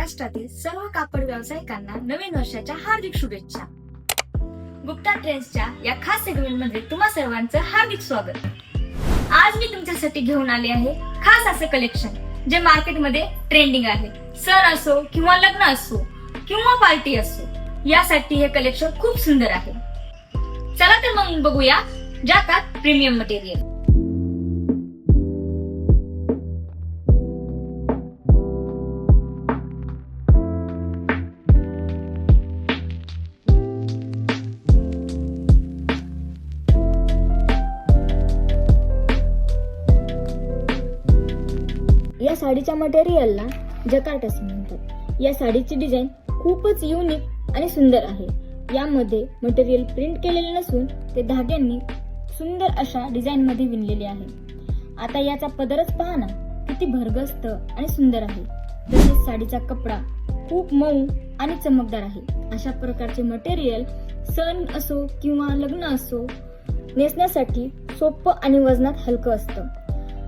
महाराष्ट्रातील सर्व कापड व्यावसायिकांना नवीन वर्षाच्या हार्दिक शुभेच्छा। गुप्ता ट्रेंड्सच्या या खास सेगमेंटमध्ये तुम्हा सर्वांचं हार्दिक स्वागत। आज मी तुमच्यासाठी घेऊन आले आहे खास असे कलेक्शन जे मार्केटमध्ये ट्रेंडिंग आहे। सण असो किंवा लग्न असो किंवा पार्टी असो, यासाठी हे कलेक्शन खूप सुंदर आहे। चला तर मग बघूया जॅकार्ड प्रीमियम मटेरियल। या साडीच्या मटेरियलला जकार्ड असे म्हणतात। या साडीची डिझाइन खूपच युनिक आणि सुंदर आहे। यामध्ये मटेरियल प्रिंट केलेले नसून ते धाग्यांनी सुंदर अशा डिझाइन मध्ये विणलेले आहे। आता याचा पदरच पहा ना, किती भरगस्त आणि सुंदर आहे। तसेच साडीचा कपडा खूप मऊ आणि चमकदार आहे। अशा प्रकारचे मटेरियल सण असो किंवा लग्न असो नेसण्यासाठी सोपं आणि वजनात हलकं असतं।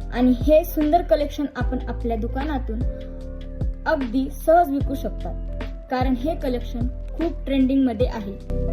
आणि हे सुंदर कलेक्शन आपण आपल्या दुकानातून अगदी सहज विकू शकता, कारण हे कलेक्शन खूप ट्रेंडिंग मध्ये आहे।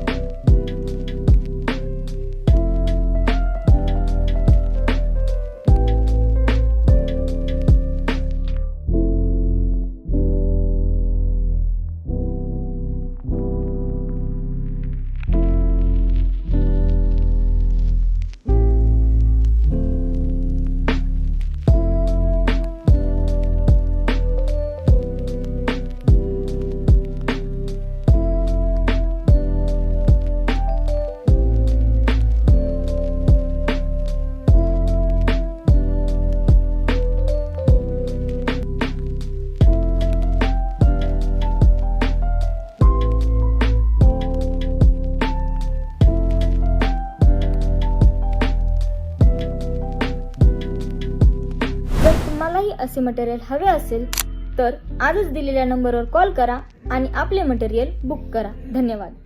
तुम्हालाही असे मटेरियल हवे असेल तर आजच दिलेल्या नंबरवर कॉल करा आणि आपले मटेरियल बुक करा। धन्यवाद।